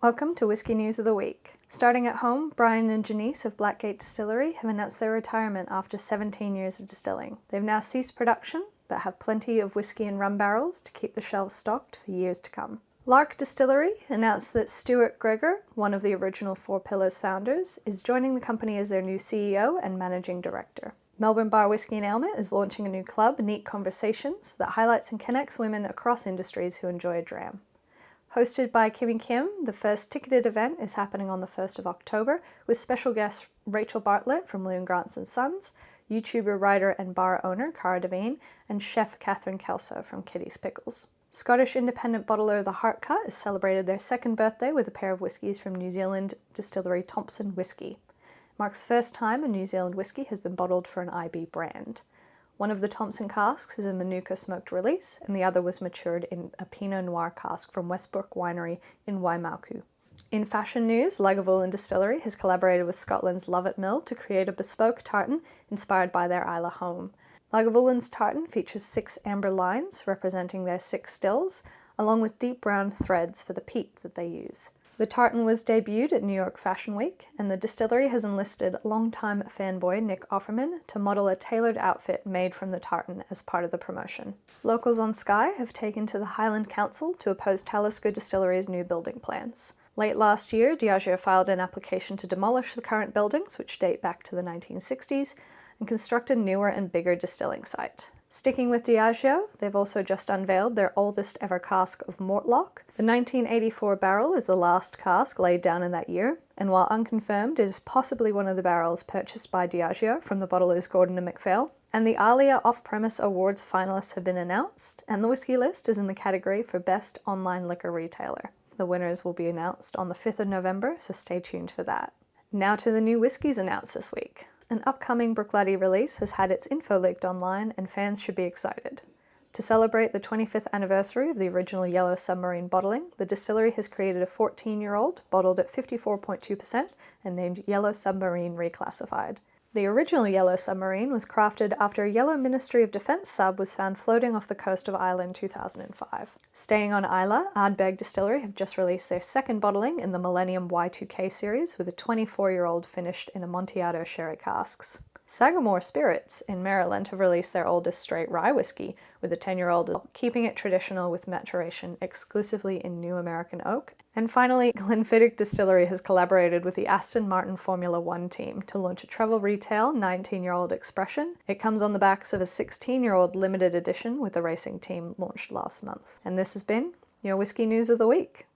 Welcome to Whisky News of the Week. Starting at home, Brian and Janice of Blackgate Distillery have announced their retirement after 17 years of distilling. They've now ceased production, but have plenty of whiskey and rum barrels to keep the shelves stocked for years to come. Lark Distillery announced that Stuart Gregor, one of the original Four Pillars founders, is joining the company as their new CEO and managing director. Melbourne Bar Whisky and Ailment is launching a new club, Neat Conversations, that highlights and connects women across industries who enjoy a dram. Hosted by Kimmy Kim, the first ticketed event is happening on the 1st of October with special guest Rachel Bartlett from Lew & Grant & Sons, YouTuber, writer and bar owner Cara Devine, and chef Catherine Kelso from Kitty's Pickles. Scottish independent bottler The Heart Cut has celebrated their second birthday with a pair of whiskies from New Zealand distillery Thompson Whisky. It marks the first time a New Zealand whisky has been bottled for an IB brand. One of the Thompson casks is a Manuka smoked release, and the other was matured in a Pinot Noir cask from Westbrook Winery in Waimaku. In fashion news, Lagavulin Distillery has collaborated with Scotland's Lovat Mill to create a bespoke tartan inspired by their Islay home. Lagavulin's tartan features 6 amber lines representing their 6 stills, along with deep brown threads for the peat that they use. The tartan was debuted at New York Fashion Week, and the distillery has enlisted longtime fanboy Nick Offerman to model a tailored outfit made from the tartan as part of the promotion. Locals on Skye have taken to the Highland Council to oppose Talisker Distillery's new building plans. Late last year, Diageo filed an application to demolish the current buildings, which date back to the 1960s, and construct a newer and bigger distilling site. Sticking with Diageo, they've also just unveiled their oldest ever cask of Mortlach. The 1984 barrel is the last cask laid down in that year, and while unconfirmed, it is possibly one of the barrels purchased by Diageo from the bottlers Gordon and MacPhail. And the Alia Off-Premise Awards finalists have been announced, and the Whisky List is in the category for Best Online Liquor Retailer. The winners will be announced on the 5th of November, so stay tuned for that. Now to the new whiskies announced this week. An upcoming Bruichladdich release has had its info leaked online, and fans should be excited. To celebrate the 25th anniversary of the original Yellow Submarine bottling, the distillery has created a 14-year-old bottled at 54.2% and named Yellow Submarine Reclassified. The original Yellow Submarine was crafted after a Yellow Ministry of Defence sub was found floating off the coast of Islay in 2005. Staying on Islay, Ardbeg Distillery have just released their second bottling in the Millennium Y2K series with a 24-year-old finished in Amontillado sherry casks. Sagamore Spirits in Maryland have released their oldest straight rye whiskey with a 10-year-old, keeping it traditional with maturation exclusively in New American Oak. And finally, Glenfiddich Distillery has collaborated with the Aston Martin Formula One team to launch a travel retail 19-year-old expression. It comes on the backs of a 16-year-old limited edition with the racing team launched last month. And this has been your Whisky News of the Week.